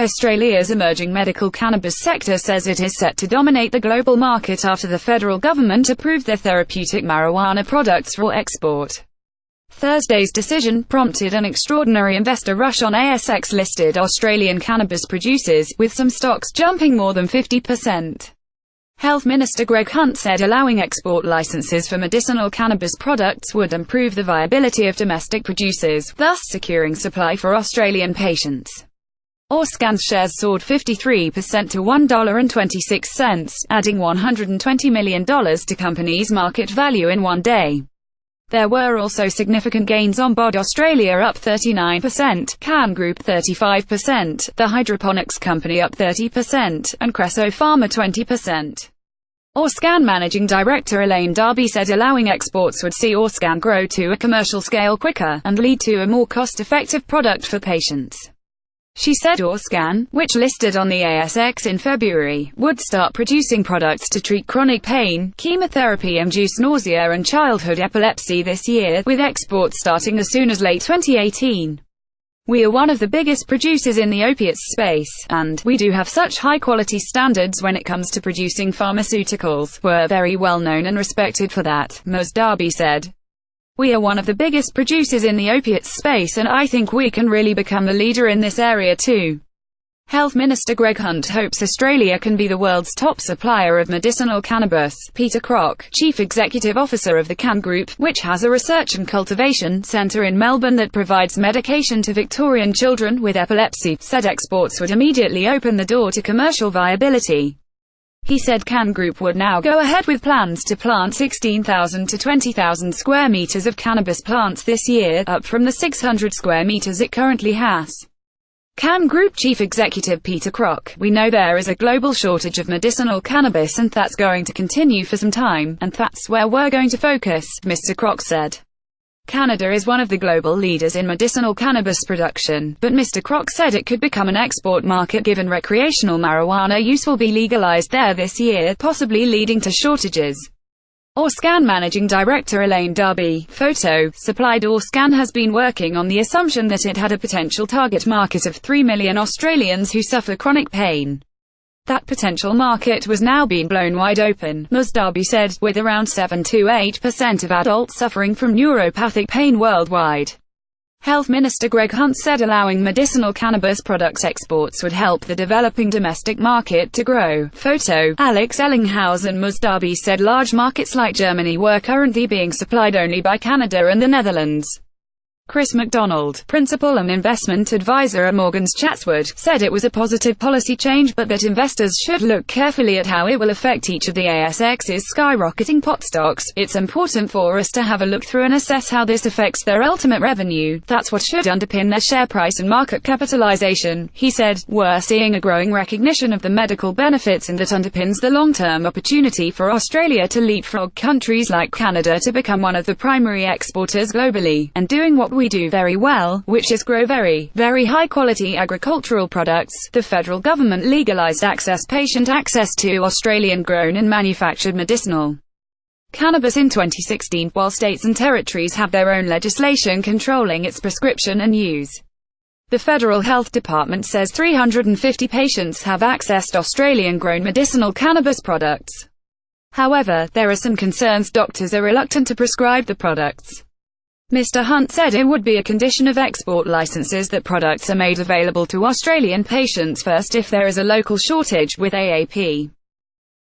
Australia's emerging medical cannabis sector says it is set to dominate the global market after the federal government approved their therapeutic marijuana products for export. Thursday's decision prompted an extraordinary investor rush on ASX-listed Australian cannabis producers, with some stocks jumping more than 50%. Health Minister Greg Hunt said allowing export licenses for medicinal cannabis products would improve the viability of domestic producers, thus securing supply for Australian patients. Organ's shares soared 53% to $1.26, adding $120 million to company's market value in one day. There were also significant gains on BOD Australia up 39%, Can Group 35%, the hydroponics company up 30%, and Creso Pharma 20%. Organ Managing Director Elaine Darby said allowing exports would see Organ grow to a commercial scale quicker, and lead to a more cost-effective product for patients. She said Organ, which listed on the ASX in February, would start producing products to treat chronic pain, chemotherapy-induced nausea and childhood epilepsy this year, with exports starting as soon as late 2018. We are one of the biggest producers in the opiates space, and we do have such high-quality standards when it comes to producing pharmaceuticals. We're very well known and respected for that, Ms. Darby said. We are one of the biggest producers in the opiates space, and I think we can really become the leader in this area too. Health Minister Greg Hunt hopes Australia can be the world's top supplier of medicinal cannabis. Peter Crock, Chief Executive Officer of the Can Group, which has a research and cultivation centre in Melbourne that provides medication to Victorian children with epilepsy, said exports would immediately open the door to commercial viability. He said Can Group would now go ahead with plans to plant 16,000 to 20,000 square meters of cannabis plants this year, up from the 600 square meters it currently has. Can Group Chief Executive Peter Crock: We know there is a global shortage of medicinal cannabis and that's going to continue for some time, and that's where we're going to focus, Mr. Crock said. Canada is one of the global leaders in medicinal cannabis production, but Mr. Crock said it could become an export market given recreational marijuana use will be legalized there this year, possibly leading to shortages. Organ Managing Director Elaine Darby, photo, supplied Organ has been working on the assumption that it had a potential target market of 3 million Australians who suffer chronic pain. That potential market was now being blown wide open, Ms. Darby said, with around 7 to 8% of adults suffering from neuropathic pain worldwide. Health Minister Greg Hunt said allowing medicinal cannabis products exports would help the developing domestic market to grow. Photo, Alex Ellinghausen. Ms. Darby said large markets like Germany were currently being supplied only by Canada and the Netherlands. Chris MacDonald, Principal and Investment Advisor at Morgans Chatswood, said it was a positive policy change but that investors should look carefully at how it will affect each of the ASX's skyrocketing pot stocks. It's important for us to have a look through and assess how this affects their ultimate revenue. That's what should underpin their share price and market capitalization, he said. We're seeing a growing recognition of the medical benefits, and that underpins the long-term opportunity for Australia to leapfrog countries like Canada to become one of the primary exporters globally, and doing what we do very well, which is grow very, very high-quality agricultural products. The federal government legalized patient access to Australian-grown and manufactured medicinal cannabis in 2016, while states and territories have their own legislation controlling its prescription and use. The Federal Health Department says 350 patients have accessed Australian-grown medicinal cannabis products. However, there are some concerns. Doctors are reluctant to prescribe the products. Mr. Hunt said it would be a condition of export licenses that products are made available to Australian patients first if there is a local shortage, with AAP